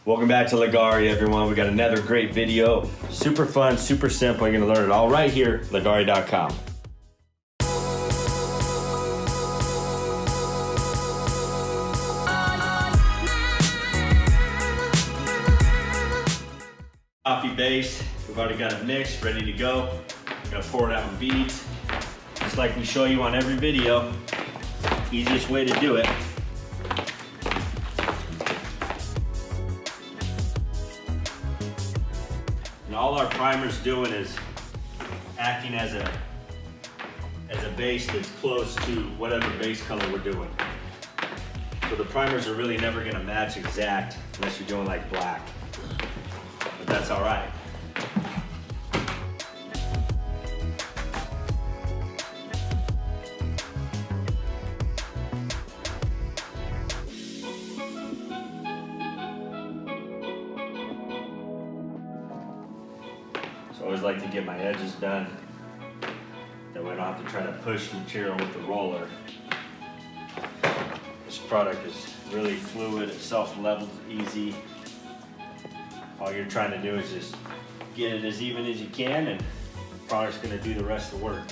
Welcome back to Leggari, everyone. We got another great video. Super fun, super simple. You're gonna learn it all right here, Leggari.com. Coffee base, we've already got it mixed, ready to go. We're gonna pour it out in beads, just like we show you on every video. Easiest way to do it. And all our primer's doing is acting as a base that's close to whatever base color we're doing. So the primers are really never gonna match exact unless you're doing like black. But that's all right. So I always like to get my edges done. That way I don't have to try to push material with the roller. This product is really fluid, it self-levels easy. All you're trying to do is just get it as even as you can, and the product's gonna do the rest of the work.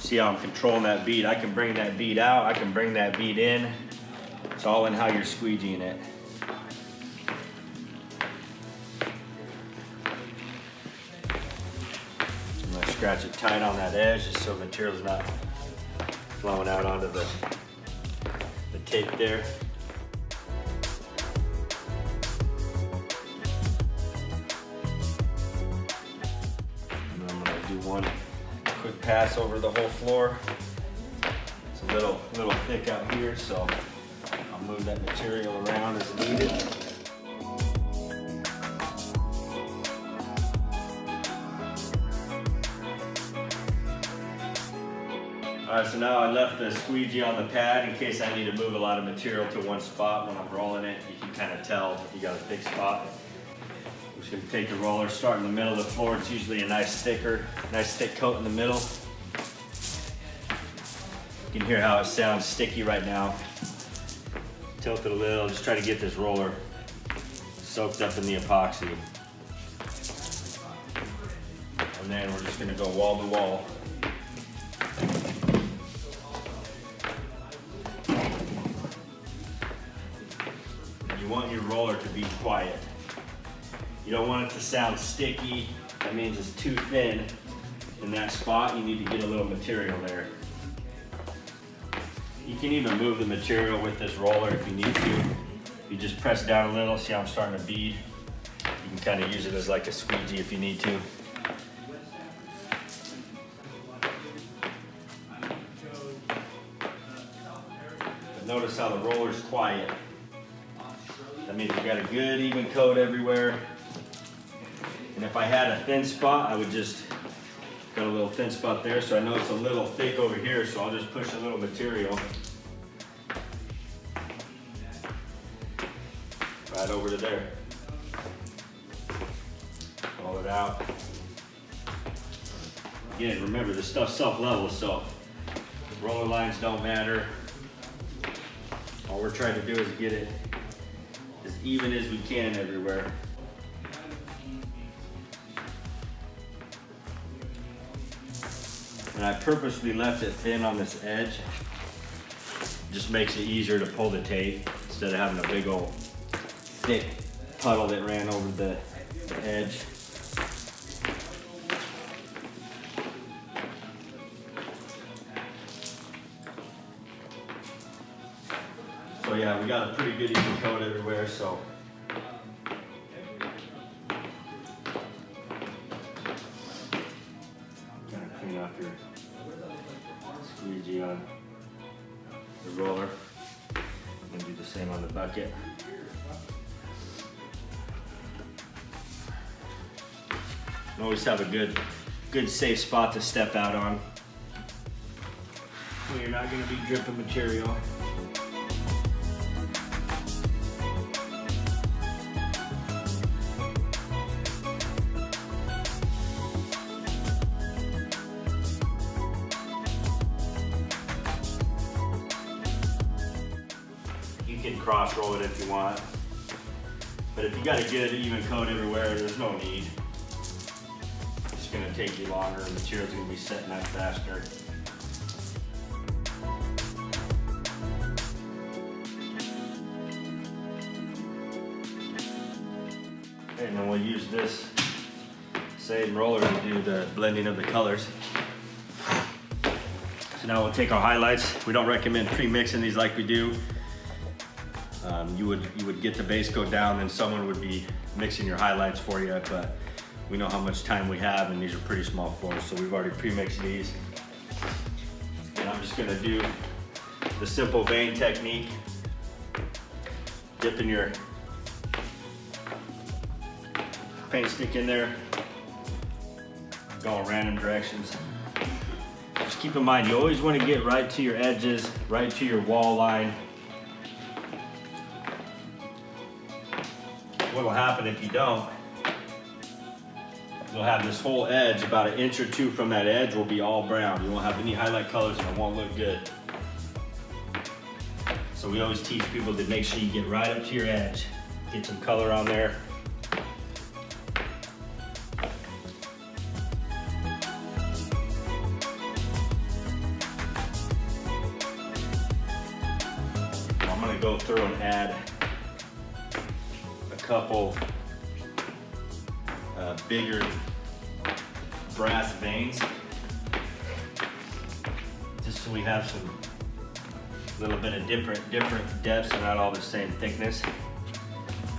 See how I'm controlling that bead? I can bring that bead out, I can bring that bead in. It's all in how you're squeegeeing it. I'm gonna scratch it tight on that edge just so material's not flowing out onto the tape there. And I'm gonna do one quick pass over the whole floor. It's a little thick out here, so I'll move that material around as needed. All right, so now I left the squeegee on the pad in case I need to move a lot of material to one spot. When I'm rolling it, you can kind of tell if you got a thick spot. I'm just gonna take the roller, start in the middle of the floor. It's usually a nice thick coat in the middle. You can hear how it sounds sticky right now. Tilt it a little, just try to get this roller soaked up in the epoxy. And then we're just gonna go wall to wall. You want your roller to be quiet. You don't want it to sound sticky. That means it's too thin in that spot. You need to get a little material there. You can even move the material with this roller if you need to. You just press down a little, see how I'm starting to bead? You can kind of use it as like a squeegee if you need to. But notice how the roller's quiet. That means we got a good even coat everywhere. And if I had a thin spot, I would just got a little thin spot there, so I know it's a little thick over here, so I'll just push a little material right over to there. Roll it out. Again, remember this stuff's self-level, so roller lines don't matter. All we're trying to do is get it as even as we can everywhere. And I purposely left it thin on this edge. Just makes it easier to pull the tape instead of having a big old thick puddle that ran over the edge. So yeah, we got a pretty good even coat everywhere, so off your squeegee on the roller. And do the same on the bucket. And always have a good safe spot to step out on when you're not going to be dripping material. You can cross roll it if you want, but if you got to get an even coat everywhere, there's no need. It's going to take you longer, the material's going to be setting out faster. Okay, and then we'll use this same roller to do the blending of the colors. So now we'll take our highlights. We don't recommend pre-mixing these like we do. You would get the base coat down, and someone would be mixing your highlights for you, but we know how much time we have, and these are pretty small floors, so we've already pre-mixed these. And I'm just gonna do the simple vein technique, dipping your paint stick in there, going random directions. Just keep in mind, you always want to get right to your edges, right to your wall line. What will happen if you don't, you'll have this whole edge, about an inch or two from that edge will be all brown. You won't have any highlight colors and it won't look good. So we always teach people to make sure you get right up to your edge. Get some color on there. I'm gonna go through and add couple bigger brass veins, just so we have some little bit of different depths and not all the same thickness.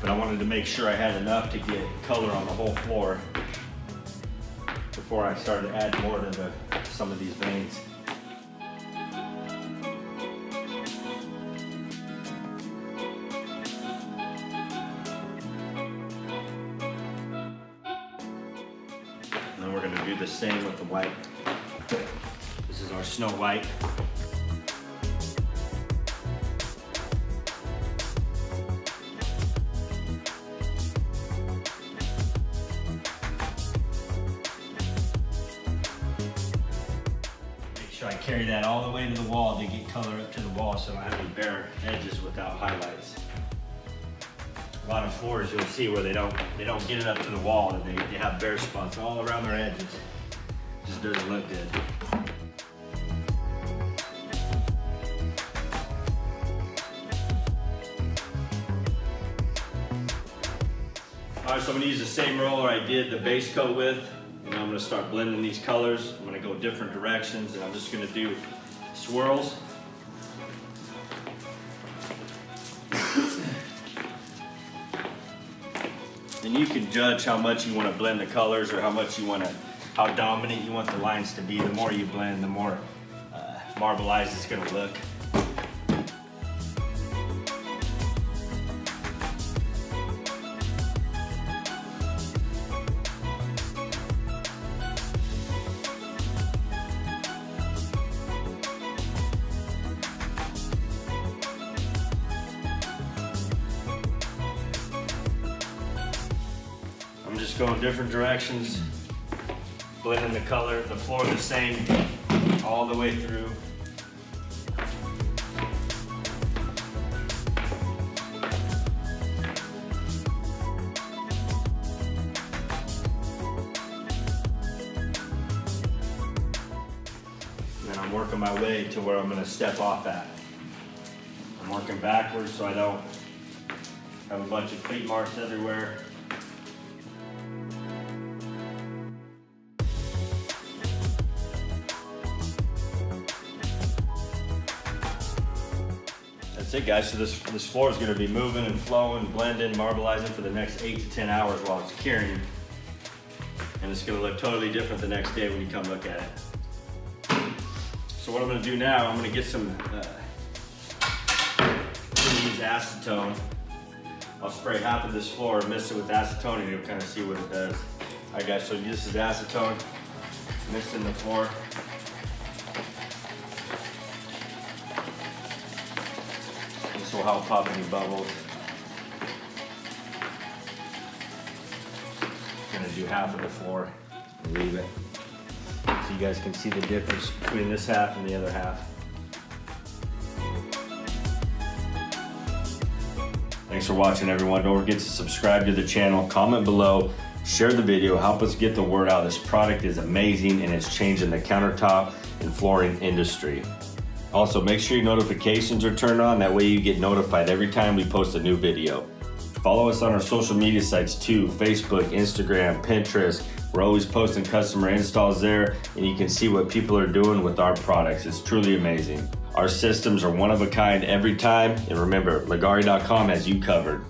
But I wanted to make sure I had enough to get color on the whole floor before I started to add more to some of these veins. And we're going to do the same with the white. This is our Snow White. Make sure I carry that all the way to the wall to get color up to the wall, so I don't have any bare edges without highlights. A lot of floors you'll see where they don't get it up to the wall, and they have bare spots all around their edges. Just doesn't look good. All right, so I'm gonna use the same roller I did the base coat with, and I'm gonna start blending these colors. I'm gonna go different directions, and I'm just gonna do swirls. And you can judge how much you want to blend the colors, or how dominant you want the lines to be. The more you blend, the more marbleized it's going to look. I'm just going different directions, blending the color, the floor the same all the way through. And then I'm working my way to where I'm going to step off at. I'm working backwards so I don't have a bunch of cleat marks everywhere. That's it, guys. So this floor is going to be moving and flowing, blending, marbleizing for the next 8 to 10 hours while it's curing. And it's going to look totally different the next day when you come look at it. So what I'm gonna do now, I'm gonna get some, use acetone. I'll spray half of this floor, mix it with acetone, and you'll kind of see what it does. All right guys, so this is acetone, mixed in the floor. This will help pop any bubbles. I'm gonna do half of the floor and leave it. So you guys can see the difference between this half and the other half. Thanks for watching, everyone. Don't forget to subscribe to the channel, comment below, share the video, help us get the word out. This product is amazing and it's changing the countertop and flooring industry. Also, make sure your notifications are turned on. That way you get notified every time we post a new video. Follow us on our social media sites too, Facebook, Instagram, Pinterest. We're always posting customer installs there, and you can see what people are doing with our products. It's truly amazing. Our systems are one of a kind every time, and remember, Leggari.com has you covered.